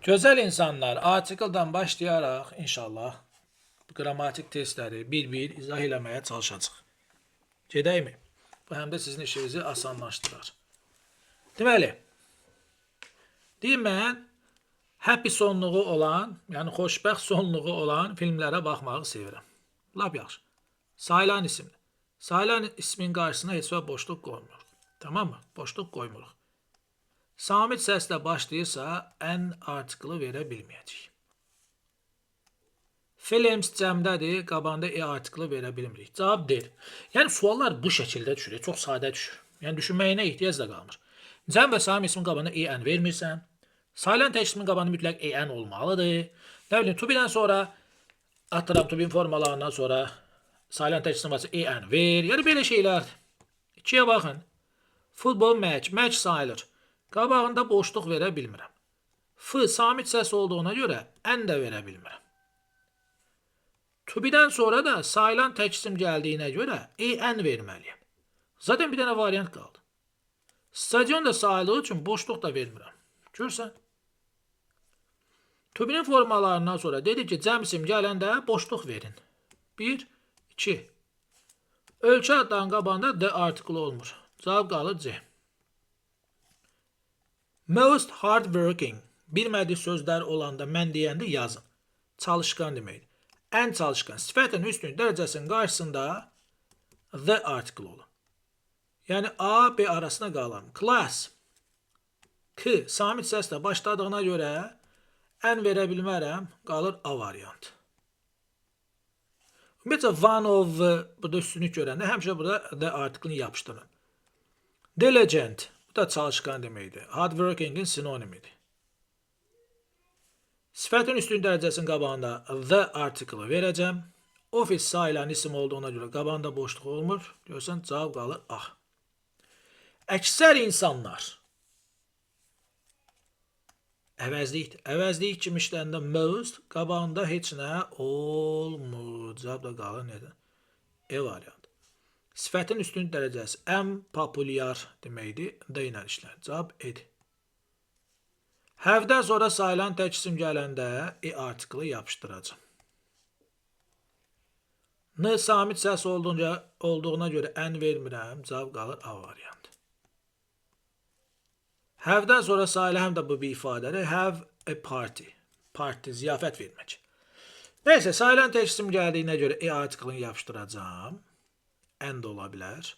Güzel insanlar, article'dan başlayarak inşallah bu qrammatik testləri bir izah eləməyə çalışacaq. Gedək mi? Bu həm də sizin işinizi asanlaşdırar. Deməli, deyim mən happy sonluğu olan, yəni xoşbəxt sonluğu olan filmlərə baxmağı sevirəm. Lap yaxşı. Sayılan isimli. Sayılan ismin qarşısına heç vaxt boşluq qoymuruq. Tamam mı? Boşluq qoymuruq. Samit səslə başlayırsa, ən artiklı verə bilməyəcək. Films cəmdədir, qabanda artiklı verə bilmirik. Cavab deyil. Yəni, suallar bu şəkildə düşür, çox sadə düşür. Yəni, düşünməyinə ehtiyac da qalmır. Cəm və Samit ismin qabanda en vermirsən. Sayılan tək ismin qabanda mütləq en olmalıdır. Nə bilim, to be-dən sonra, atıram to be formalarından sonra sayılan tək ismin varsa en ver. Yəni, belə şeylərdir. 2-yə baxın. Futbol match sayılır. Qabağında boşluq verə bilmirəm. F, samit səs olduğuna görə ən də verə bilmirəm. To be-dən sonra da sayılan tək isim gəldiyinə görə en verməliyəm. Zaten bir dənə variant qaldı. Stadion da sayıldığı üçün boşluq da vermirəm. Görsən? To be-nin formalarından sonra dedi ki, cəm isim gələndə boşluq verin. 1, 2. Ölçü addan qabağında D artiklı olmur. Cavab qalır C. Most hardworking. Bilmədiyi sözlər olanda mən deyəndə yazın. Çalışqan deməkdir. Ən çalışqan. Sifətin üstün dərəcəsinin qarşısında the article olur. Yəni A, B arasında qalan. Class. K. Samit səslə başladığına görə ən verə bilmərəm. Qalır A variant. Ümumiyyətlə, one of burada üstünlük görəndə həmişə burada the article-ni yapışdırın. Diligent. Bu da çalışqan deməkdir. Hardworking-in sinonimidir. Sifətin üstün dərəcəsinin qabağında the article verəcəm. Office sayılan isim olduğuna görə qabağında boşluq olmur. Görsən, cavab qalır A. Əksər insanlar əvəzlikdir. Əvəzlik kimi işlərində most qabağında heç nə olmur. Cavab da qalır nədir? E variant. Sifətin üstün dərəcəsi ən populyar deməkdir. D ilə işlər. Cavab edir. Have-dən sonra sayılan tək isim gələndə artiklı yapışdıracam. N samit səs olduğuna görə ən vermirəm. Cavab qalır A variant. Have-dən sonra sayılan həm də bu bir ifadədir. Have a party. Party, ziyafət vermək. Neyse, sayılan tək isim gəldiyinə görə artiklını yapışdıracam. Ən də ola bilər.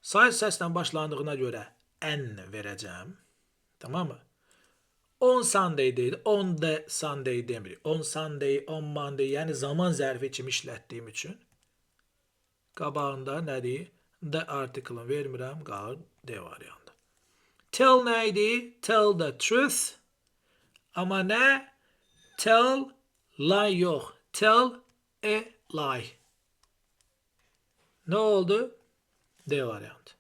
Sayı səslə başlandığına görə ən verəcəm. Tamam mı? On Sunday deyil, on the Sunday demirik. On Sunday, on Monday, yəni zaman zərfi kimi işlətdiyim üçün qabağında nədir? The article vermirəm, qalır D variantı. Tell neydi? Tell the truth. Amma nə? Tell lie yox. Tell a lie. Nə oldu? D variantı.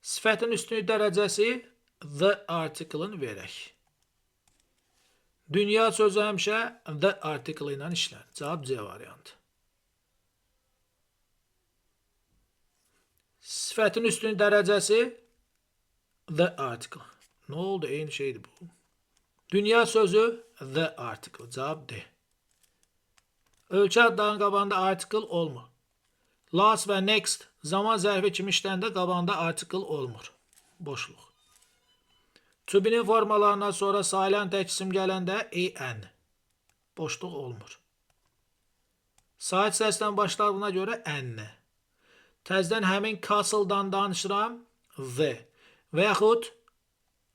Sifətin üstünlük dərəcəsi the article-ın verək. Dünya sözü həmişə the article ilə işlər. Cavab C variantı. Sifətin üstünlük dərəcəsi the article. Nə oldu? Eyni şeydir bu. Dünya sözü the article. Cavab D. Ölçü adlarının qabağında article olmur. Last və next zaman zərfi kimi işləndə qabağında article olmur. Boşluq. To be-nin formalarından sonra sayılan tək isim gələndə en. Boşluq olmur. Saat səslə başladığına görə ən. Təzdən həmin castle-dan danışıram. The. Və yaxud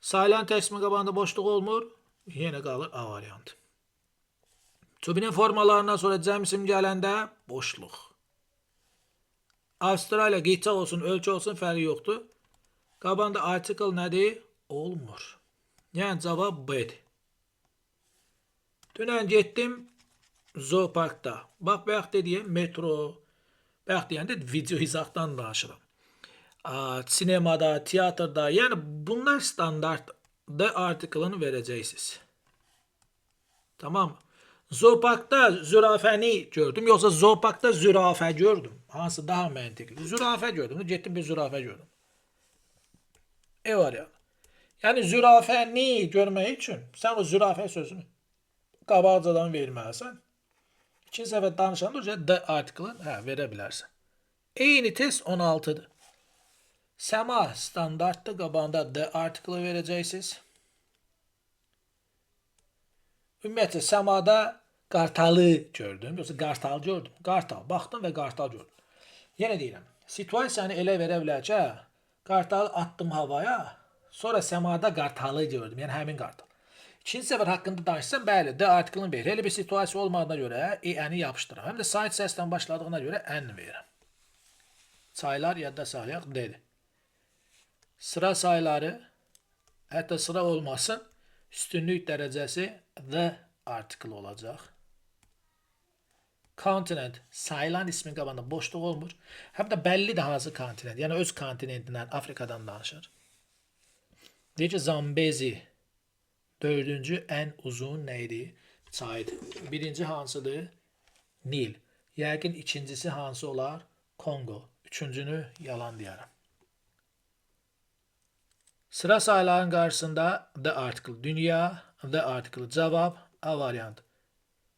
sayılan tək isimin qabağında boşluq olmur. Yenə qalır A variantı. To be-nin formalarından sonra cəm isim gələndə boşluq. Avstraliya qitə olsun, ölçü olsun, fərqi yoxdur. Qabağında article nədir? Olmur. Yəni cavab B'dir. Dünən getdim zooparkda. Bax, bayaq dediyim metro. Bayaq deyəndə video izahdan danışıram. Sinemada, teatrda. Yəni bunlar standart D article-ını verəcəksiniz. Tamam mı? Zooparkda zürafəni gördüm, yoxsa zooparkda zürafə gördüm. Hansı daha məntiqli? Zürafə gördüm. Getdim bir zürafə gördüm. E variantı. Yəni zürafəni görmək üçün sən o zürafə sözünü qabaqcadan verməlisən. İkinci səfər danışanda the article verə bilərsən. Eyni test 16'dır. Səma standartdır. Qabağında the article verəcəksiniz. Ümumiyyətlə səmada qartalı gördüm. Yoxsa qartal gördüm. Qartal. Baxdım və qartal gördüm. Yenə deyirəm. Situasiyanı elə verə bilər ki, qartalı atdım havaya, sonra səmada qartalı gördüm. Yəni həmin qartal. İkinci səfər haqqında danışsam, bəli, the article-ını verir. Elə bir situasiya olmadığına görə n-i yapışdırıram. Həm də sait səsdən başladığına görə n verirəm. Sayılar yadda saxlayaq, dedi. Sıra sayıları, hətta sıra olmasın, üstünlük dərəcəsi the article olacaq. Continent, sayılan ismin qabağında boşluq olmur. Həm də bəllidir hansı kontinent, yəni öz kontinentindən, Afrikadan danışır. Deyir ki, Zambezi, dördüncü ən uzun neydi? Çaydı. Birinci hansıdır? Nil. Yəqin ikincisi hansı olar? Kongo. Üçüncünü yalan deyərəm. Sıra sayıların qarşısında the article. Dünya, the article. Cavab, A variantı.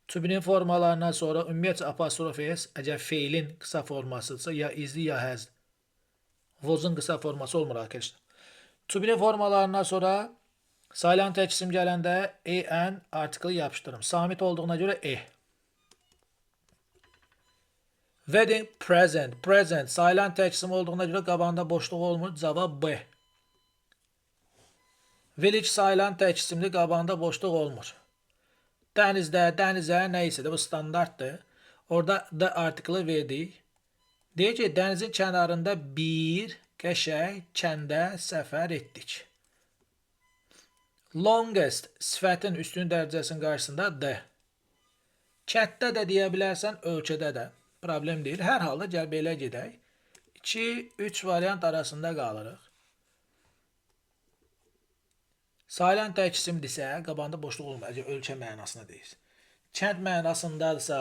Tübinin formalarından sonra ümumiyyətcə apostrof s, əgər feilin qısa formasıdırsa, ya izli, ya həzli. Vozun qısa forması olmur arkadaşlar. Tübinin formalarından sonra sayılan tək isim gələndə en article yapışdırım. Samit olduğuna görə Wedding, present. Present. Sayılan tək isim olduğuna görə qabağında boşluq olmur. Cavab B. Village sayılan tək isimli, qabağında boşluq olmur. Dənizdə, dənizə neysə də bu standartdır. Orada the article verdik. Deyir ki, dənizin kənarında bir qəşəng kəndə səfər etdik. Longest sifətin üstün dərəcəsinin qarşısında the. Kətdə də deyə bilərsən, ölkədə də. Problem deyil. Hər halda gəl belə gedək. 2-3 variant arasında qalırıq. Sayılan tək isimdirsə, qabağında boşluq olmaz. Ölkə mənasına deyir. Kənd mənasındadırsa,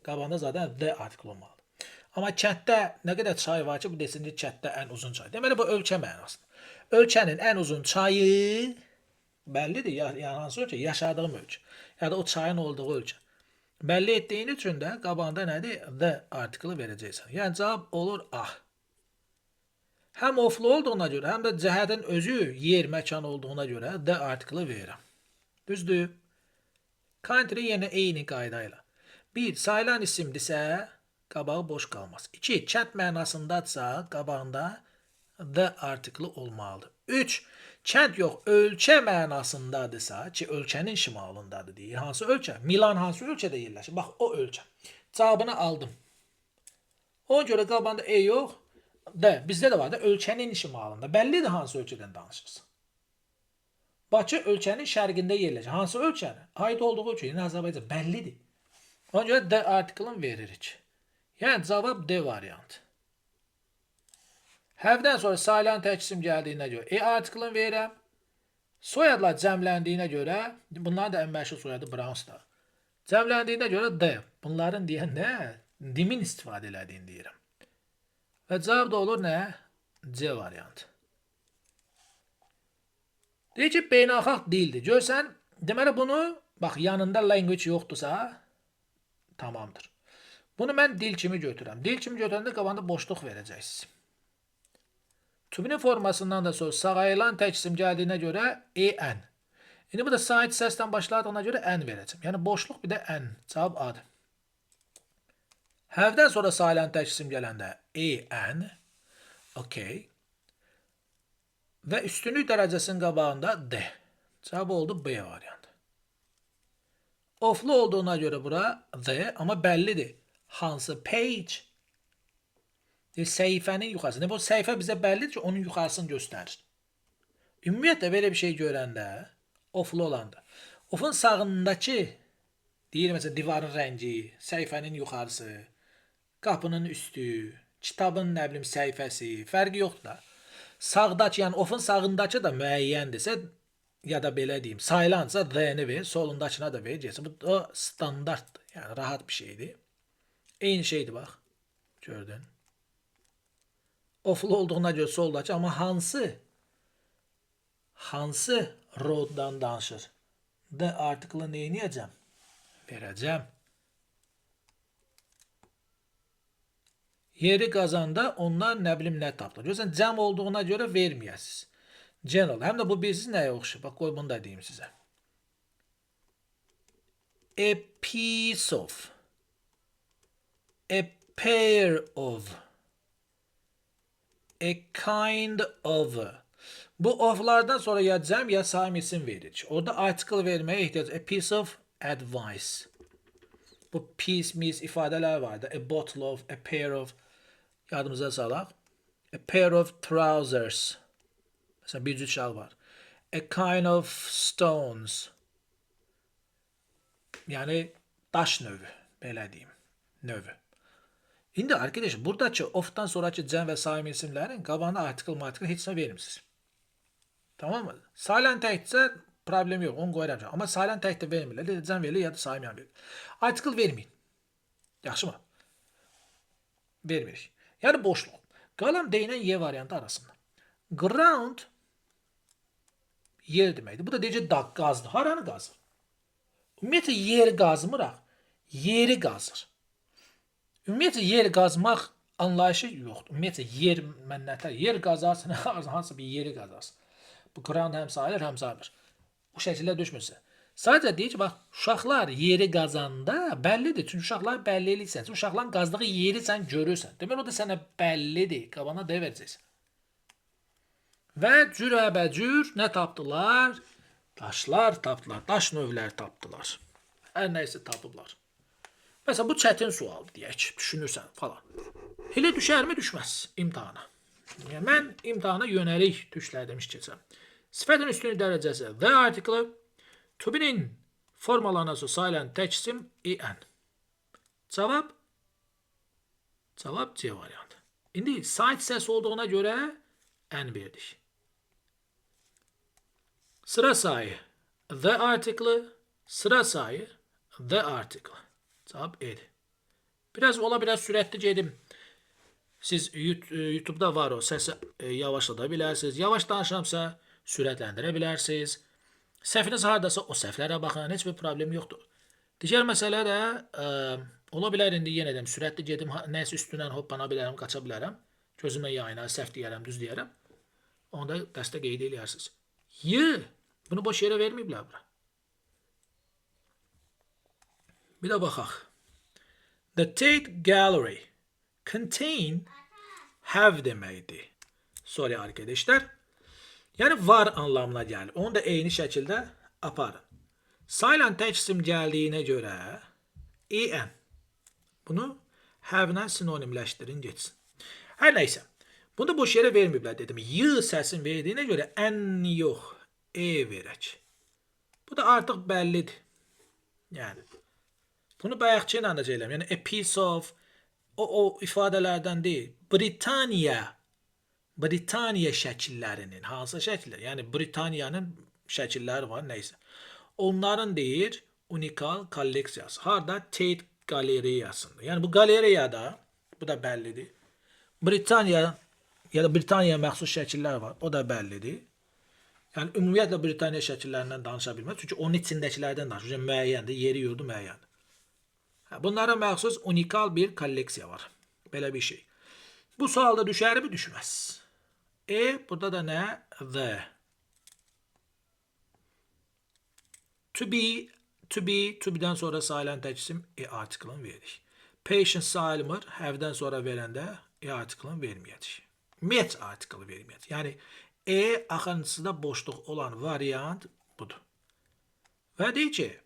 qabağında zaten the article olmalıdır. Amma kənddə nə qədər çay var ki, bu desin ki, kənddə ən uzun çay. Deməli, bu ölkə mənasında. Ölkənin ən uzun çayı bəllidir. Yəni hansı ölkə? Yaşadığım ölkə. Ya da o çayın olduğu ölkə. Bəlli etdiyin üçün də qabağında nədir? The article verəcəksən. Yəni cavab olur A. Həm oflu olduğuna görə, həm də cəhətin özü yer, məkan olduğuna görə the article verirəm. Düzdür? Country yenə eyni qayda ilə. 1. Sayılan isimdirsə, qabağı boş qalmaz. 2. Kənd mənasındadırsa, qabağında the article olmalıdır. 3. Kənd yox, ölkə mənasındadırsa, ki, ölkənin şimalındadır deyir. Hansı ölkə? Milan hansı ölkədə yerləşir? Bax, o ölkə. Cavabını aldım. Ona görə qabağında yox, D. Bizdə də var da, ölkənin şimalında. Bəllidir hansı ölkədən danışırsan. Bakı ölkənin şərqində yerləşir. Hansı ölkənin? Aid olduğu ölkə, yəni Azərbaycan. Bəllidir. Ona görə D article-ını veririk. Yəni cavab D variantı. Have-dən sonra sayılan tək isim gəldiyinə görə article-ını verirəm. Soyadlar cəmləndiyinə görə, bunların da ən məşhur soyadı Browns'da. Cəmləndiyinə görə D. Bunların deyən nə? Dimin istifadə elədiyini deyirəm. Və cavab da olur nə? C variantı. Deyir ki, beynəlxalq dildir. Görsən, deməli bunu, bax, yanında language yoxdursa, tamamdır. Bunu mən dil kimi götürürəm. Dil kimi götürəndə qabağında boşluq verəcəksiniz. Tübinin formasından da sonra sağayılan tək isim gəldiyinə görə en. İndi bu da sait səsdən başladığına görə n verəcəm. Yəni boşluq bir də n. Cavab A'dır. Have-dən sonra sayılan tək isim gələndə en. Okey. Və üstünlük dərəcəsinin qabağında D. Cavab oldu B variantı. Oflu olduğuna görə bura D, amma bəllidir. Hansı? Page. Səhifənin yuxarısı. Bu səhifə bizə bəllidir ki, onun yuxarısını göstərir. Ümumiyyətlə belə bir şey görəndə, oflu olanda, ofun sağındakı, deyir məsələn, divarın rəngi, səhifənin yuxarısı, qapının üstü, kitabın nə bilim səhifəsi, fərqi yoxdur da. Sağdakı, yəni ofun sağındakı da müəyyəndirsə, ya da belə deyim, sayılansa D-ni ver, solundakına da ver, gəlsin. Bu da standartdır, yəni rahat bir şeydir. Eyni şeydir, bax, gördün. Oflu olduğuna görə soldakı, amma hansı? hansı roaddan danışır? The article'ı neyiniyəcəm? Verəcəm. Yeri qazanda onlar nə bilim nə tapılır. Görürsən, cəm olduğuna görə verməyəsiniz. General. Həm də bu bilirsiniz nəyə oxşur? Bax, qoy bunu da deyim sizə. A piece of. A pair of. A kind of. Bu oflardan sonra ya cəm ya saim isim veririk. Orada article verməyə ehtiyac. A piece of advice. Bu piece, mis ifadələr vardı. A bottle of, a pair of. Yadımıza salaq. A pair of trousers. Mesela bir cüt şal var. A kind of stones. Yani daş növü. Belə deyim. Növü. İndi arkadaşlar buradakı of'tan sonraki cəm və saim isimlərin qabağına article heç nə vermişsiniz. Tamam mı? Silent təkcə problem yok. Onu qoyuram. Ama silent tək də vermirlər. Ya cəm verilir ya da saim verilir. Article verməyin. Yaxşı mı? Vermirik. Yani boşluq. Qalan deyilən Y variantı arasında. Ground yer deməkdir. Bu da deyəcək dağ qazdır. Haranı qazır? Ümumiyyətlə yeri qazmıraq. Yeri qazır. Ümumiyyətlə yer qazmaq anlayışı yoxdur. Ümumiyyətlə yer mənnətlər. Yer qazarsın, hansı bir yeri qazarsın. Bu ground həm sayılır, həm sayılır. Bu şəkildə düşmürsə. Sadəcə deyir ki, bax, uşaqlar yeri qazanda bəllidir. Çünki uşaqlar bəlli eləyirsən. Uşaqların qazdığı yeri sən görürsən. Demək o da sənə bəllidir. Qabana deyə verəcəksən. Və cürəbəcür nə tapdılar? Daşlar tapdılar. Daş növləri tapdılar. Hər nəysə tapıblar. Məsələn, bu çətin sual deyək. Düşünürsən falan. Elə düşərmi, düşməz imtahana. Yəni, mən imtahana yönəlik düşlər demiş keçəm. Sifətin üstünlük dərəcəsi the article, to be'nin formalarına silent tək isim en. Cavab? Cavab C variantı. İndi site səs olduğuna görə en verdik. Sıra sayı the article, sıra sayı the article. Cavab E'dir. Biraz sürətli gedim. Siz YouTube'da var o səsi yavaşlada bilərsiniz. Yavaş danışıramsa sürətləndirə bilərsiniz. Səhviniz hardasa o səhvlərə baxın. Heç bir problem yoxdur. Digər məsələ də ola bilər indi yenə deyim sürətli gedim, nəsə üstündən hoppana bilərəm, qaça bilərəm. Gözümə yayına, səhv deyərəm, düz deyərəm. Onda dəstə qeyd edirsiniz. Bunu boş yerə verməyiblər bura. Bir də baxaq. The Tate Gallery contain have deməkdir. Sorry arkadaşlar. Yəni var anlamına gəlir. Onu da eyni şəkildə aparın. Silent tək isim gəldiyinə görə en. Bunu have-lə sinonimləşdirin getsin. Hər nəysə. Bunu da boş yerə verməyiblər dedim. Y səsin verdiyinə görə en yox. Verək. Bu da artıq bəllidir. Yəni. Bunu bayaqçı ilə anlayacağım. Yəni a piece of o ifadələrdən deyil. Britaniya şəkillərinin hansı şəkillər? Yəni Britaniyanın şəkilləri var, nəysə. Onların deyir unikal kolleksiyası. Harda? Tate Galereyasında. Yəni bu galereyada, bu da bəllidir. Britaniya ya da Britaniyaya məxsus şəkillər var, o da bəllidir. Yəni ümumiyyətlə Britaniya şəkillərindən danışa bilməz. Çünki onun içindəkilərdən danışır. Yəni müəyyəndir, yeri yurdu müəyyəndir. Bunlara məxsus unikal bir kolleksiya var. Belə bir şey. Bu sualda düşərmi, düşməz. Burada da nə? The. To be'dən sonra silent tək isim article'ın veririk. Patient sayılmır, have-dən sonra verəndə article'ın verməyəcək. Met article'ı verməyəcək. Yəni axırıncısında boşluq olan variant budur. Və deyir ki,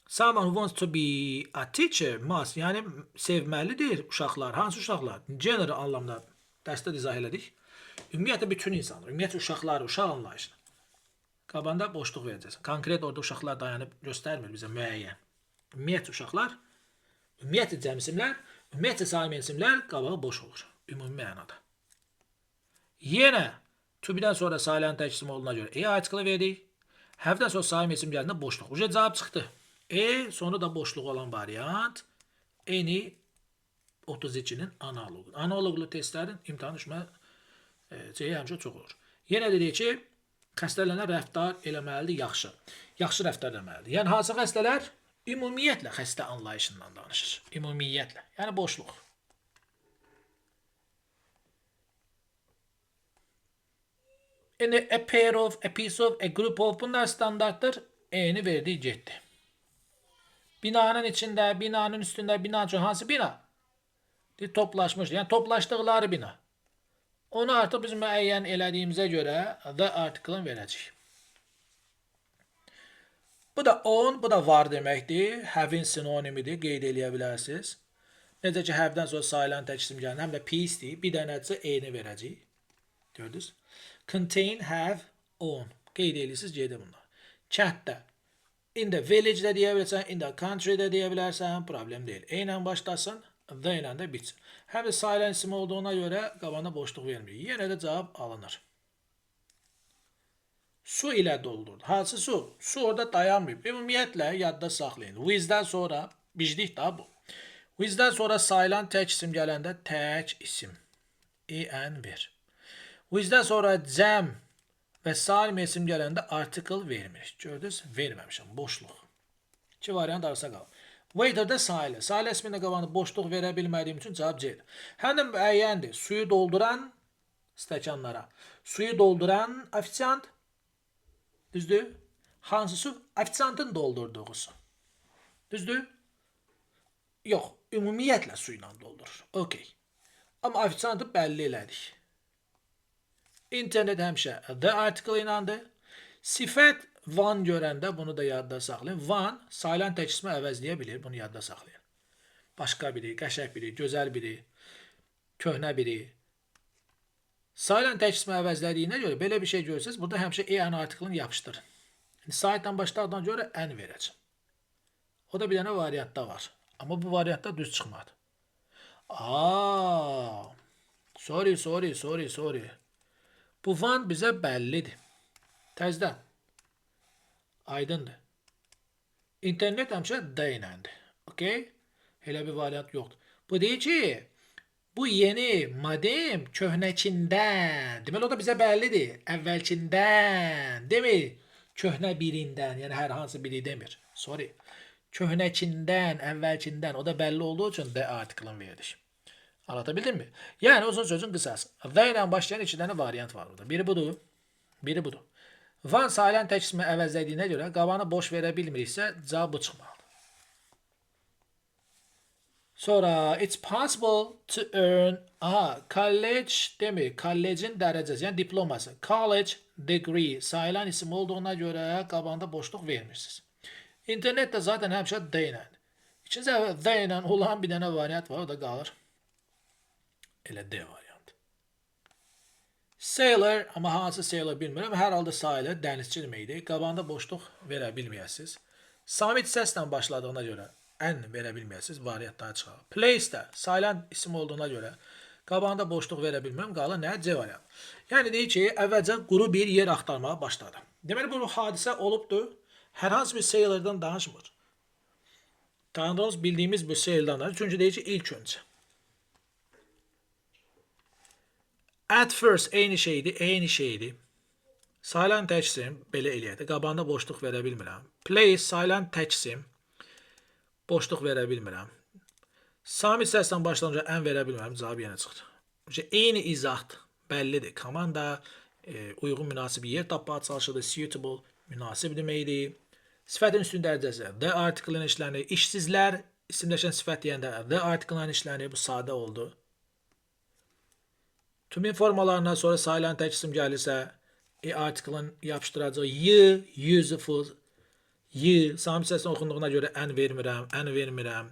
someone who wants to be a teacher must, yəni sevməlidir uşaqlar. Hansı uşaqlar? General anlamda dərsdə izah elədik. Ümumiyyətlə bütün insanlar, ümumiyyətlə uşaqlar, uşaq anlayışını. Qabanda boşluq verəcəksən. Konkret orada uşaqlar dayanıb göstərmir bizə müəyyən. Ümumiyyətlə uşaqlar, ümumiyyətlə cəm isimlər, ümumiyyətlə saim isimlər qabağı boş olur. Ümumi mənada. Yenə to be'dən sonra silent tək isim olduğuna görə article verdik. Have-dən sonra saim isim gəldiğində boşluq. Uca cavab çıxdı. Sonra da boşluq olan variant eni 32'nin analogu. Analoglu testlərin imtahan düşmə həmişə çox olur. Yenə dedik ki, Xəstələnən rəftar eləməlidir yaxşı. Yaxşı rəftar eləməlidir. Yəni hansı xəstələr? Ümumiyyətlə xəstə anlayışından danışır. Ümumiyyətlə. Yəni boşluq. Yəni a pair of, a piece of, a group of bunlar standartdır. Eyni verdiyi getdi. Binanın içində, binanın üstündə, binanın hansı bina? Toplaşmış. Yəni toplaşdıqları bina. Onu artıq biz müəyyən elədiyimizə görə the article-ın verəcəyik. Bu da on, bu da var deməkdir. Have-in sinonimidir, qeyd eləyə bilərsiniz. Necə ki, have-dən sonra sayılan tək isim gəlir, həm də piece-dir. Bir dənədirsə eyni verəcəyik. Gördünüz? Contain, have, on. Qeyd eləyirsiniz, gedir bunlar. Chatdə. In the village də deyə bilərsən, in the country də deyə bilərsən, problem deyil. Eynən başlasın, the ilə də bitsin. Həm də sayılan isim olduğuna görə qabağına boşluq vermir. Yenə də cavab alınır. Su ilə doldurdu. Hansı su? Su orada dayanmayıb. Ümumiyyətlə yadda saxlayın. With'dən sonra, bicdik da bu. With'dən sonra sayılan tək isim gələndə tək isim. En ver. With'dən sonra cəm və salim isim gələndə article vermir. Gördünüz? Verməmişəm. Boşluq. İki variant arasında qalır. Waiter'da sayılı. Sayılı ismində qabağında boşluq verə bilmədiyim üçün cavab C-dir. Həm də müəyyəndir. Suyu dolduran stəkanlara. Suyu dolduran ofisiant. Düzdür? Hansı su? Ofisiantın doldurduğu su. Düzdür? Yox. Ümumiyyətlə su ilə doldurur. Okey. Amma ofisiantı bəlli elədik. İnternet həmişə the article inandı. Sifət van görəndə bunu da yadda saxlayın. Van sayılan tək ismi əvəzləyə bilir. Bunu yadda saxlayın. Başqa biri, qəşəng biri, gözəl biri, köhnə biri. Sayılan tək ismi əvəzlədiyinə görə belə bir şey görürsünüz. Burada həmişə en article-ını yapışdırın. Saytdan başlardan görə en verəcəm. O da bir dənə variantda var. Amma bu variantda düz çıxmadı. Sorry. Bu van bizə bəllidir. Təzdən. Aydındır. İnternet həmişə D iləndir. Okey? Elə bir variant yoxdur. Bu deyir ki, bu yeni modem köhnəkindən. Deməli, o da bizə bəllidir. Əvvəlkindən. Demir. Köhnə birindən. Yəni, hər hansı biri demir. Sorry. Köhnəkindən, əvvəlkindən. O da bəlli olduğu üçün D article-ını verdik. Anlatabildim mi? Yəni uzun sözün qısası. The ilə başlayan iki dənə variant var burada. Biri budur, biri budur. Van sayılan tək ismi əvəzlədiyinə görə qabağını boş verə bilmiriksə cavab bu çıxmalıdır. Sonra it's possible to earn college demir. College'in dərəcəsi, yəni diploması. College degree sayılan isim olduğuna görə qabağında boşluq vermirsiniz. İnternetdə zaten həmişə D ilə. İkinci D ilə olan bir dənə variant var, o da qalır. Elə D variantı. Sailor, amma hansı sailor bilmirəm. Hər halda sailor dənizçi deməkdir. Qabağında boşluq verə bilməyəsiniz. Samit səslə başladığına görə ən verə bilməyəsiniz. Variantlar çıxar. Place-də sayılan isim olduğuna görə qabağında boşluq verə bilmirəm. Qalır nə? C variantı. Yəni deyir ki, əvvəlcə quru bir yer axtarmağa başladı. Deməli, bu hadisə olubdur. Hər hansı bir sailordan danışmır. Tanıdığımız, bildiyimiz bu sailordan danışır. Çünki deyir ki, ilk öncə. At first eyni şeydi. Sayılan tək isim belə eləyək. Qabağında boşluq verə bilmirəm. Place sayılan tək isim. Boşluq verə bilmirəm. Samit səslə başlanınca ən verə bilmirəm. Cavab yenə çıxdı. Eyni izahdır. Bəllidir. Komanda uyğun münasib yer tapmağa çalışırdı. Suitable münasib deməkdir. Sifətin üstün dərəcəsi the article-ın işlənir. İşsizlər isimləşən sifət deyəndə the article-ın işlənir. Bu sadə oldu. Tüm formalarından sonra sayılan tək isim gəlirsə article-ın yapışdıracaq useful, samit səslə oxunduğuna görə ən vermirəm.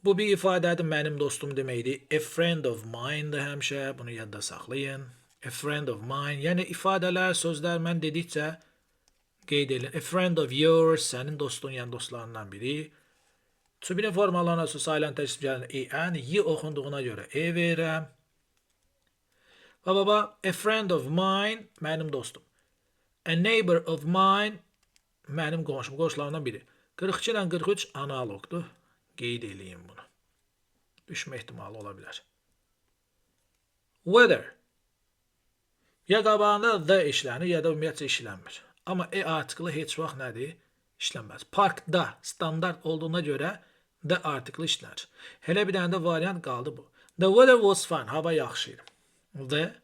Bu bir ifadədir, mənim dostum deməkdir. A friend of mine-dır həmişə, bunu yadda saxlayın. A friend of mine, yəni ifadələr, sözlər mən dedikcə qeyd edin. A friend of yours, sənin dostun, yəni dostlarından biri. Tübinin formalarına sonra sayılan tək isim gəlin, oxunduğuna görə verirəm. A friend of mine, mənim dostum. A neighbor of mine, mənim qonşum, qonşularından biri. 42 ilə 43 analogdur. Qeyd edeyim bunu. Düşmə ehtimalı ola bilər. Weather. Ya qabağında the işlənir, ya da ümumiyyətcə işlənmir. Amma artiklı heç vaxt nədir? İşlənməz. Parkda standart olduğuna görə the artiklı işlənir. Hələ bir dənə də variant qaldı bu. The weather was fine. Hava yaxşı idi. The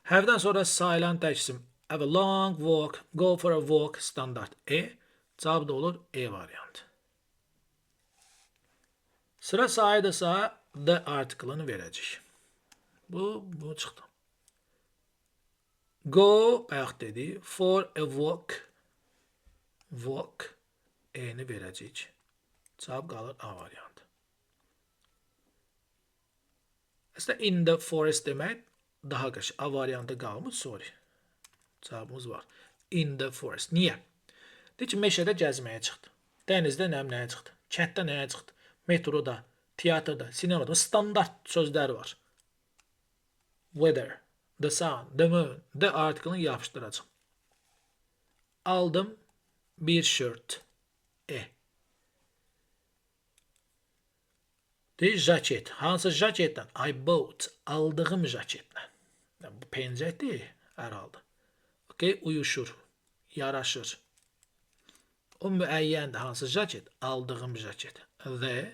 have-dan sonra silent təksim. Have a long walk. Go for a walk. Standart Cavab da olur variantı. Sıra sayıdırsa the artiklını verəcək. Bu çıxdı. Go bayaq dedi. For a walk. Walk. Ni verəcək. Cavab qalır A variantı. Əslində in the forest demək daha qəşəng. A variantı qalmış. Sorry. Cavabımız var. In the forest. Niyə? Deyir ki, meşədə gəzməyə çıxdı. Dənizdə nəyə çıxdı? Kənddə nəyə çıxdı? Metroda, teatrda, sinemada standart sözlər var. Weather, the sun, the moon, the artiklını yapışdıracağım. Aldım bir shirt. Deyir jaket. Hansı jaketdən? I bought. Aldığım jaketdən. Bu pencəkdir hər halda. Okay, uyuşur, yaraşır. O müəyyəndir. Hansı jaket? Aldığım jaket. Və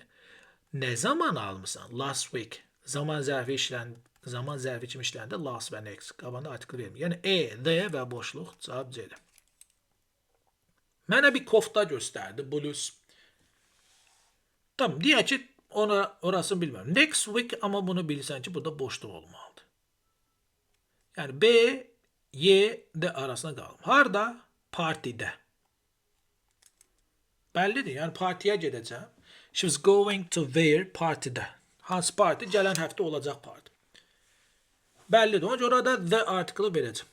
nə zaman almışsan? Last week. Zaman zərfi kimi işləndə last və next. Qabanda artikl vermir. Yəni the və boşluq cavab C-dir. Mənə bir kofta göstərdi, bluz. Tamam, deyək ki, orasını bilmirəm. Next week, amma bunu bilirsən ki, burada boşluq olmalıdır. Yəni B, Y, D arasına qalım. Harada? Partidə. Bəllidir, yəni partiyə gedəcəm. She's going to where? Partidə. Hansı parti? Gələn həftə olacaq parti. Bəllidir, ona görə da the artiklı verəcəm.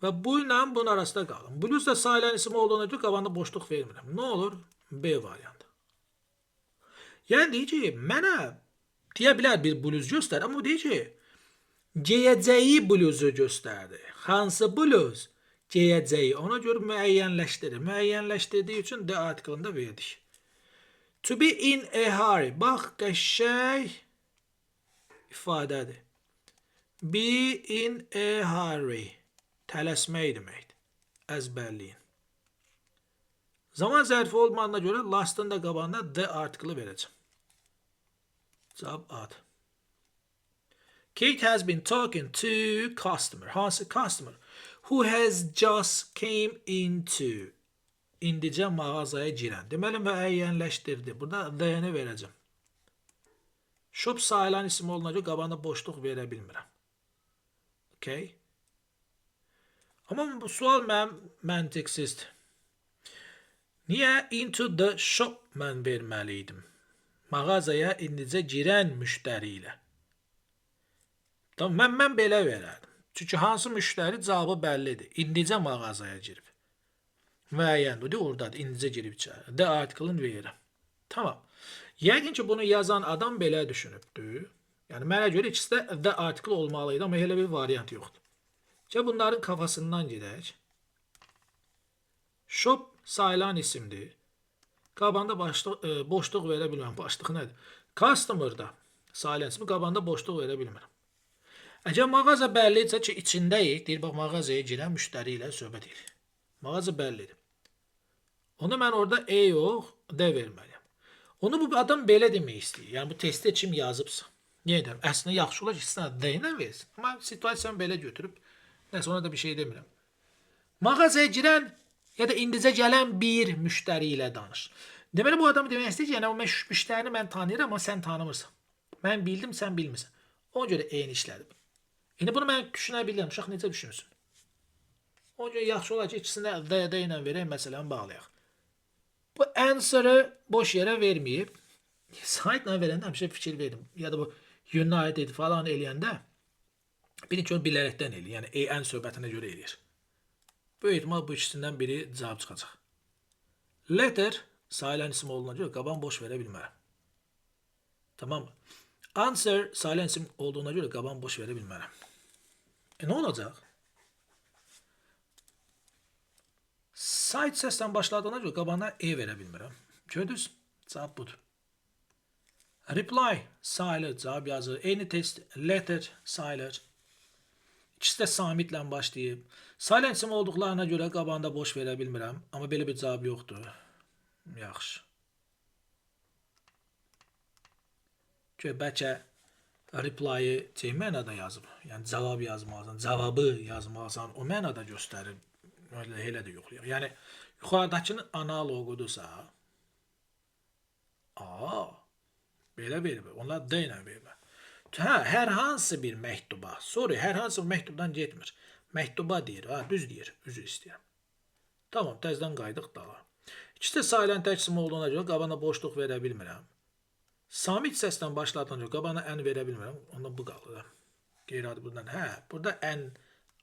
Və bu ilə bunun arasında qalım. Bluz da sayılan isim olduğuna görə qabanda boşluq vermirəm. Nə olur? B variantı. Yəni deyir ki, mənə deyə bilər bir bluz göstər, amma deyir ki, geyəcəyi bluzu göstərdi. Hansı bluz? Geyəcəyi. Ona görə müəyyənləşdirir. Müəyyənləşdirdiyi üçün D artiklında verdik. To be in a hurry. Bax, qəşəng ifadədir. Be in a hurry. Tələsmək deməkdir. Əzbərləyin. Zaman zərfi olmadığına görə lastın da qabağında the artiklı verəcəm. Cavab A'dır. Kate has been talking to customer. Hansı customer? Who has just came into. İndicə mağazaya girən. Deməli, müəyyənləşdirdi. Burada the-ni verəcəm. Shop sayılan isim olunca qabağında boşluq verə bilmirəm. Okay. Amma bu sual mənim məntiqsizdir. Niyə into the shop mən verməliydim? Mağazaya indicə girən müştəri ilə. Tamam, mən belə verərdim. Çünki hansı müştəri cavabı bəllidir. İndicə mağazaya girib. Müəyyəndir, oradadır, indicə girib içəri. D artiklını verirəm. Tamam. Yəqin ki, bunu yazan adam belə düşünübdür. Yəni, mənə görə ikisi də the artikl olmalıydı, amma elə bir variant yoxdur. Bunların kafasından gedək. Shop sayılan isimdir. Qabanda boşluq verə bilməm. Başlıq nədir? Customer-da sayılan ismi qabanda boşluq verə bilmirəm. Əgər mağaza bəllidirsə ki, içindəyik, deyir, bax, mağazaya girən müştəri ilə söhbət edir. Mağaza bəllidir. Onda mən orada yox, D verməliyəm. Onu bu adam belə demək istəyir. Yəni, bu testdə kim yazıbsa. Niyə edəm? Əslində, yaxşı olar ki, sizə D ilə versin. Amma situasiyanı belə götürüb, nəsə ona da bir şey demirəm. Mağazaya girən ya da indicə gələn bir müştəri ilə danış. Deməli, bu adamı demək istəyir ki, yəni o müştərini mən tanıyıram, amma sən tanımırsan. Mən bildim, sən bilmirsən. Ona görə eyni işlədim. İndi bunu mən düşünə bilirəm. Uşaq necə düşünürsün? Ona görə yaxşı olar ki, ikisini D ilə verək, məsələni bağlayaq. Bu answer'ı boş yerə verməyib. Saytla verəndə həmişə fikir verdim. Ya da bu United falan eləyəndə bilin ki, onu bilərəkdən eləyir. Yəni, ən söhbətinə görə eləyir. Böyük ehtimal bu ikisindən biri cavab çıxacaq. Letter sayılan isim olduğuna görə qaban boş verə bilmərəm. Tamam mı? Answer sayılan isim olduğuna görə qaban boş verə bilmərəm. Nə olacaq? Site səsdən başladığına görə qabana verə bilmirəm. Gördünüz? Cavab budur. Reply sayılır, cavab yazır. Any test, letter sayılır. İkisi də samitlə başlayıb. Silent isim olduqlarına görə qabağında boş verə bilmirəm. Amma belə bir cavab yoxdur. Yaxşı. Bəlkə reply-ı C mənada yazıb. Yəni cavab yazmalısan, cavabı yazmalısan, o mənada göstərir. Elə də yoxlayır. Yəni yuxarıdakının analoqudursa, belə verir. Onlar D ilə verir. Hə, hər hansı bir məktuba. Sorry, hər hansı bir məktubdan getmir. Məktuba deyir, düz deyir, üzr istəyirəm. Tamam, təzədən qaydıq dağa. İkisi də silent isim olduğuna görə qabağına boşluq verə bilmirəm. Samit səslə başladığına görə qabağına n verə bilmirəm. Onda bu qalır. Qeyri-adi buradan. Hə, burada n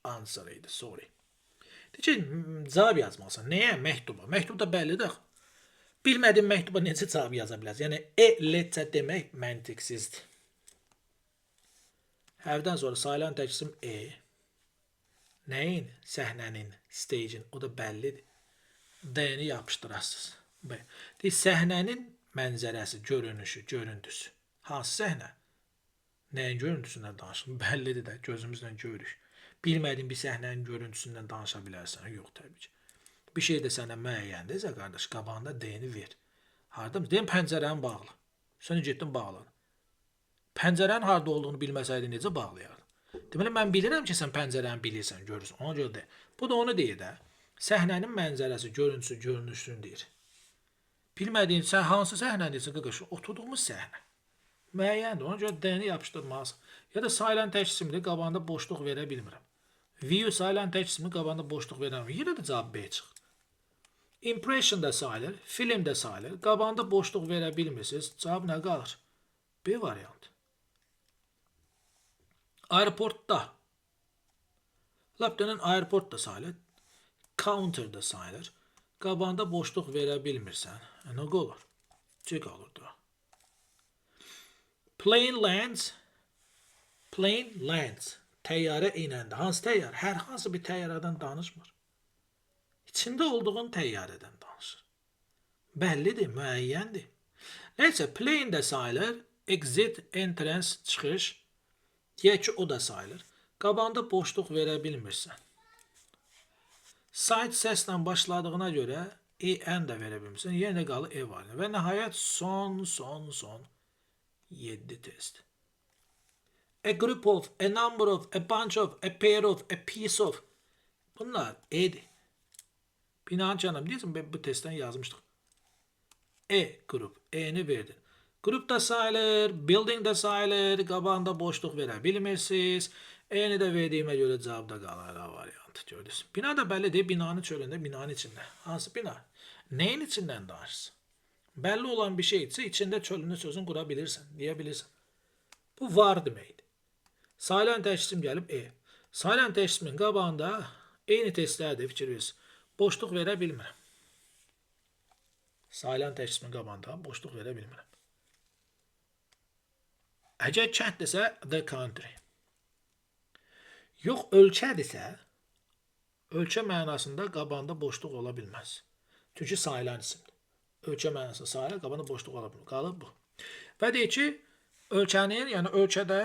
answer idi, sorry. Deyəcək, cavab yazmalısan. Nəyə? Məktuba. Məktubda bəllidir. Bilmədiyin məktuba necə cavab yaza bilərsən? Yəni, letsə demək məntiqsizdir. Hərfdən sonra silent isim nəyin? Səhnənin, stage'in. O da bəllidir. D-ni yapışdırasınız. Deyək, səhnənin mənzərəsi, görünüşü, görüntüsü. Hansı səhnə? Nəyin görüntüsündən danışır? Bəllidir də, gözümüzlə görürük. Bilmədiyin bir səhnənin görüntüsündən danışa bilərsən. Yox, təbii ki. Bir şey də sənə müəyyəndirsə, qardaş, qabağında D-ni ver. Harada mı? Deyim, pəncərəni bağla. Sən getdin bağladın. Pəncərənin harada olduğunu bilməsəydin necə bağlayardın? Deməli, mən bilirəm ki, sən pəncərəni bilirsən, görürsən. Ona görə də. Bu da onu deyir də. Səhnənin mənzərəsi, görüntüsü, görünüşünü deyir. Bilmədiyin, sən hansı səhnəni deyirsən, qaqaş, oturduğumuz səhnə. Müəyyəndir. Ona görə D-ni yapışdırmalısın. Ya da silent isimli qabağında boşluq verə bilmirəm. View silent isimli qabağında boşluq verəm. Yenə də cavab B çıxır. Impression da sayılır, film də sayılır. Qabağında boşluq verə bilmirsiniz. Cavab nə qalır? B variantı. Aeroportda. Lapdanın aeroport da sayılır. Counter da sayılır. Qabağında boşluq verə bilmirsən. Nə olur? C qalırdı. Plane lands. Plane lands. Təyyarə inəndə. Hansı təyyarə? Hər hansı bir təyyarədən danışmır. İçində olduğun təyyarədən danışır. Bəllidir, müəyyəndir. Neysə, plane də sayılır. Exit, entrance, çıxış. Deyək ki, o da sayılır. Qabağında boşluq verə bilmirsən. Site səslə başladığına görə n də verə bilmirsən. Yenə qalır E var. Və nəhayət son 7 test. A group of, a number of, a bunch of, a pair of, a piece of. Bunlar E'dir. Binanın canım deyirsən, bu testdən yazmışdıq. E grup, E'ni verdin. Grup da sayılır, building da sayılır, qabağında boşluq verə bilmirsiniz. E'ni də verdiyimə görə cavabda qalır variantı gördünüz. Bina da bəlli deyil, binanın çölündə, binanın içində. Hansı bina? Neyin içindən danışırsın? Bəlli olan bir şey isə içində çölündə sözün qura bilirsən, deyə bilirsən. Bu var deməkdir. Silent isim gəlib E. Silent isimin qabağında eyni testlərdə fikir verirsiniz. Boşluq verə bilmirəm. Silent isimin qabağında boşluq verə bilmirəm. Əgər kənddirsə, the country. Yox, ölkədirsə, ölkə mənasında qabağında boşluq ola bilməz. Çünki sayılan isimdir. Ölkə mənasında sayılan qabağında boşluq ola bilməz. Qalır bu. Və deyək ki, ölkənin, yəni ölkədə,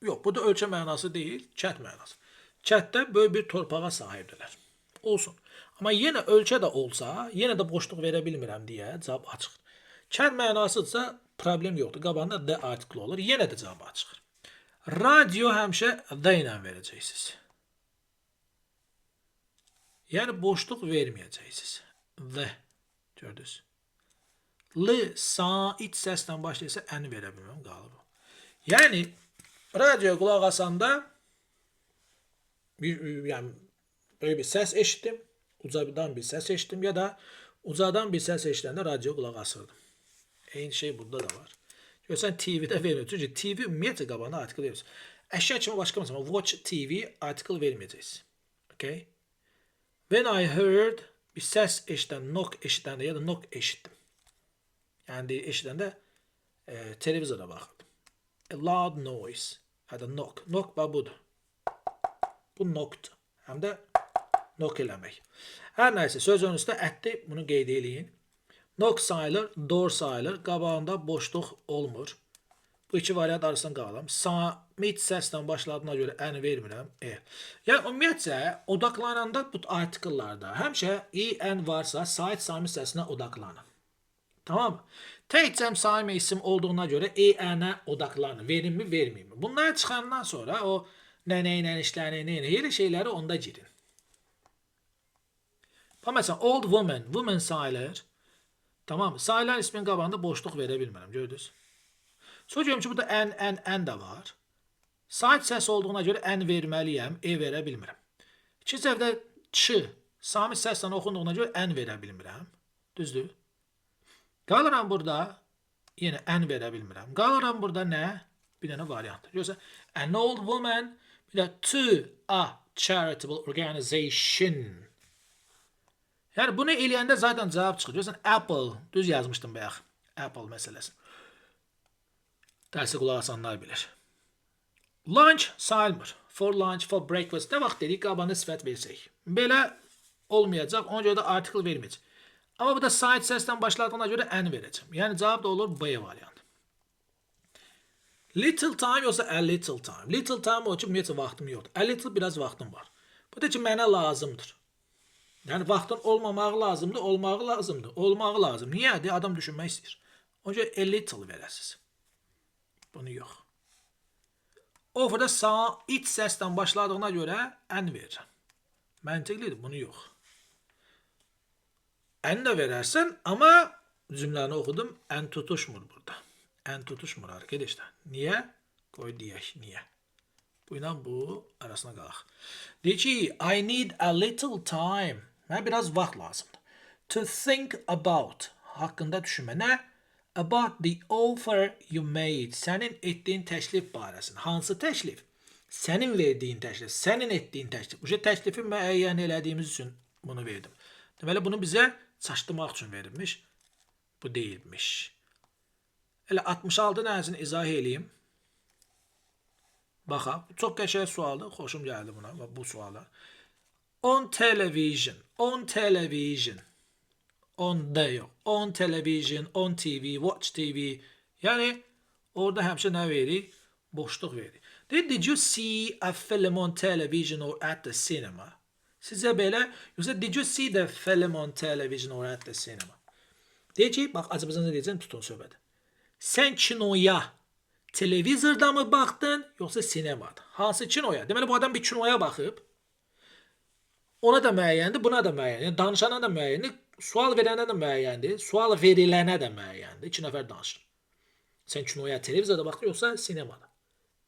yox, bu da ölkə mənası deyil, kənd mənası. Kənddə böyük bir torpağa sahibdirlər. Olsun. Amma yenə ölkə də olsa, yenə də boşluq verə bilmirəm deyə cavab açıqdır. Kənd mənasıdırsa, problem yoxdur. Qabağında D artikli olur. Yenə də cavab açıqdır. Radio həmişə D ilə verəcəksiniz. Yəni, boşluq verməyəcəksiniz. D. Gördünüz. L, sa, iç səslə başlayırsa, N verə bilməm, qalıb. Yəni, radio qulaq asanda böyle bir səs eşitdim, ucadan bir səs eşitdim ya da ucadan bir səs eşidəndə radio qulaq asırdım. Eyni şey burada da var. Görsən TV-də vermir. Çünki TV ümumiyyətlə qabağına artikel verir. Əşya kimi başqa məsələn, watch TV artikel verməyəcəksiniz. Okay? When I heard bir səs eşidən, knock eşidəndə ya da knock eşitdim. Yəni eşidəndə televizora baxırdım. A loud noise. Ya da knock. Knock budur. Bu knockdur. Həm də knock eləmək. Hər nəysə, söz önündə ətdi, bunu qeyd eləyin. Knock sayılır, door sayılır, qabağında boşluq olmur. Bu iki variant arasında qalalım. Mid səslə başladığına görə ən vermirəm. Yəni ümumiyyətcə odaqlananda bu artikellarda həmişə en varsa sait Sami səsinə odaqlanın. Tamam mı? Təkcəm Sami isim olduğuna görə enə odaqlanın. Verim mi, vermeyeyim mi? Bunlar çıxandan sonra o nə ilə işlərini, elə şeyləri onda girin. Mesela old woman, woman sayılır. Tamam mı? Sayılan ismin qabağında boşluq verə bilmirəm. Gördünüz? Sonra görüm ki, burada ən də var. Sait səs olduğuna görə ən verməliyəm, verə bilmirəm. İkinci səhvdə ç, Sami səslə oxunduğuna görə ən verə bilmirəm. Düzdür? Qalıram burada, yenə ən verə bilmirəm. Qalıram burada nə? Bir dənə variant. Görürsən, an old woman, bir də to a charitable organization. Yəni bunu eləyəndə zaten cavab çıxır. Görürsən, apple, düz yazmışdım bayaq. Apple məsələsi. Dərsi qulaq asanlar bilir. Lunch sayılmır. For lunch, for breakfast. Nə vaxt dedik, qabağına sifət versək. Belə olmayacaq, ona görə də artikel verməyəcək. Amma bu da sait səsdən başladığına görə ən verəcəm. Yəni cavab da olur B variant. Little time yoxsa a little time. Little time o ki, ümumiyyətcə vaxtım yoxdur. A little biraz vaxtım var. Bu da ki, mənə lazımdır. Yəni vaxtın olmamağı lazımdır, olmağı lazımdır. Olmağı lazım. Niyə? Adam düşünmək istəyir. Ona görə a little verəsiz. Bunu yox. Offer'da sağ iç səsdən başladığına görə ən verirəm. Məntiqlidir, bunu yox. Ən də verərsən, amma cümləni oxudum, ən tutuşmur burada. Ən tutuşmur arkadaşlar. Niyə? Qoy deyək, niyə? Bu ilə bu arasına qalaq. Deyək ki, I need a little time. Mənə biraz vaxt lazımdır. To think about. Haqqında düşünmə. Nə? About the offer you made. Sənin etdiyin təklif barəsində. Hansı təklif? Sənin verdiyin təklif, sənin etdiyin təklif. Bu təklifi müəyyən elədiyimiz üçün bunu verdim. Deməli, bunu bizə çaşdırmaq üçün verilmiş. Bu deyilmiş. Elə 66 dənəsini izah eləyim. Baxaq. Çox qəşəng sualdır. Xoşum gəldi buna, bu suala. On television. On television. On da yox. On television, on TV, watch TV. Yəni, orada həmişə nə verir? Boşluq verir. Did you see a film on television or at the cinema? Sizə belə, yoxsa did you see the film on television or at the cinema? Deyək ki, bax, Azərbaycanca deyəcəm, tutun söhbəti. Sən kinoya televizorda mı baxdın, yoxsa sinemada? Hansı kinoya? Deməli, bu adam bir kinoya baxıb, ona da müəyyəndir, buna da müəyyəndir. Yəni, danışana da müəyyəndir, sual verənə də müəyyəndir, sual verilənə də müəyyəndir. 2 nəfər danışır. Sən kinoya televizorda baxdın, yoxsa sinemada?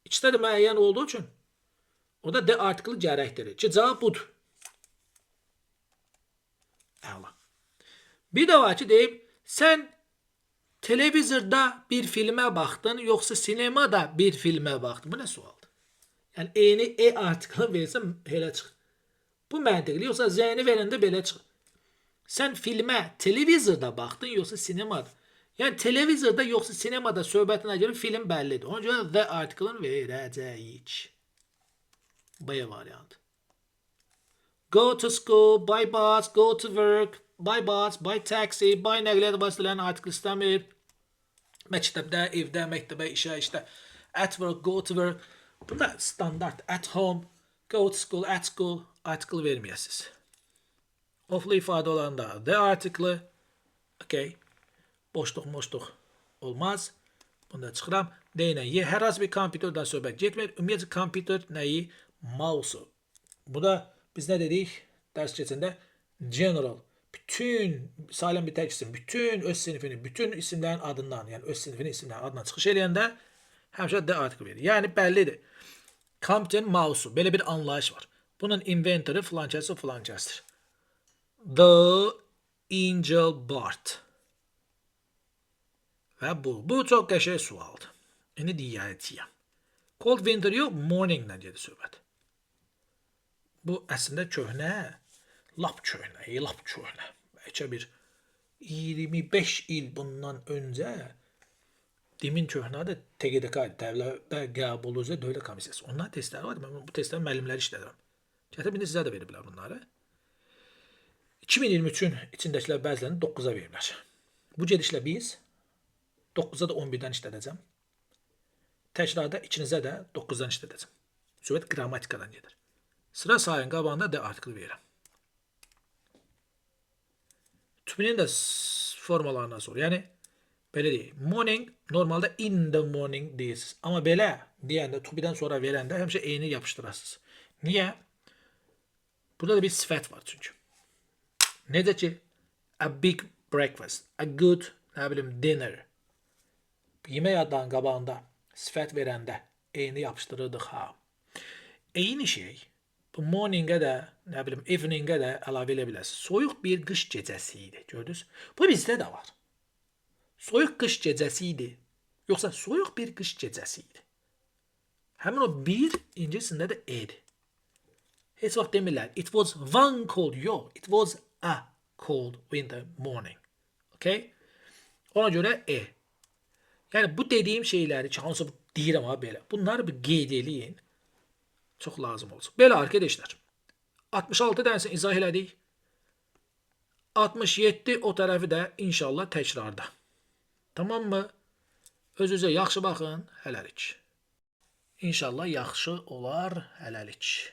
İkisi də müəyyən olduğu üçün orada D artiklı gərəkdir. Ki, cavab budur. Əla. Bir də var ki, deyib, sən televizorda bir filmə baxdın, yoxsa sinemada bir filmə baxdın. Bu nə sualdır? Yəni, eyni artiklı versəm, elə çıxır. Bu məntiqli, yoxsa zəyini verəndə belə çıxır. Sən filmə televizorda baxdın, yoxsa sinemada. Yəni, televizorda yoxsa sinemada söhbətinə görə film bəllidir. Ona görə the artiklını verəcəyik. B variant. Go to school, buy bus, go to work, buy bus, buy taxi, buy nəqliyyat vasitələrini artikl istəmir. Məktəbdə, evdə, məktəbə, işə, işdə. At work, go to work. Burada standart. At home, go to school, at school. Artikl verməyəsiniz. Oflu ifadə olanda the artiklı. Okay. Boşluq olmaz. Bunu da çıxıram. Deyinə, hər az bir kompüterdən söhbət getmir. Ümumiyyətlə, kompüter nəyi? Mouse'u. Bu da biz nə dedik? Dərs keçəndə general. Bütün, saləm bir tək isim, bütün öz sinifini, bütün isimlərin adından, yəni öz sinifinin isimlərin adından çıxış eləyəndə həmişə D artiklı verir. Yəni, bəllidir. Kompüterin mouse'u. Belə bir anlayış var. Bunun inventoru filankəsdir. The Angel Bart. Və bu. Bu çox qəşəng sualdır. İndi deyəcəyəm. Cold winter yox, morningdən gedir söhbət. Bu əslində köhnə, lap köhnə. Bəlkə bir 25 il bundan öncə demin köhnədə TGDK, Təbliğ Qəbul üzrə Dövlət Komissiyası. Onlar testləri var. Mən bu testlərin müəllimləri işlədirəm. Gətirib indi sizə də veriblər bunları. 2023-ün içindəkilər bəzilərini 9-a veriblər. Bu gedişlə biz 9-a da 11-dən işlədəcəm. Təkrarda ikinizə də 9-dan işlədəcəm. Söhbət qrammatikadan gedir. Sıra sayın qabağında D artiklı verirəm. Tüpünün də formalarından sonra. Yəni, belə deyək. Morning, normalda in the morning deyirsiniz. Amma belə deyəndə, tüpüdən sonra verəndə həmişə eyni yapışdırasınız. Niyə? Burada da bir sifət var çünki. Necə ki, a big breakfast, a good, nə bilim, dinner. Yemək adlarının qabağında sifət verəndə eyni yapışdırırdıq ha. Eyni şey, bu morning'ə də, nə bilim, evening'ə də əlavə edə bilərsiniz. Soyuq bir qış gecəsi idi, gördünüz? Bu bizdə də var. Soyuq qış gecəsi idi, yoxsa soyuq bir qış gecəsi idi. Həmin o bir ingiliscəsində də e'dir. Heç vaxt demirlər, it was one cold, yox, it was a cold winter morning. Okay? Ona görə e. Yəni, bu dediyim şeyləri ki, hansı deyirəm ha belə, bunları bir qeyd eləyin, çox lazım olsun. Belə arkadaşlar, 66 dənəsini izah elədik, 67 o tərəfi də inşallah təkrarda. Tamam mı? Özünüzə yaxşı baxın, hələlik. İnşallah yaxşı olar, hələlik.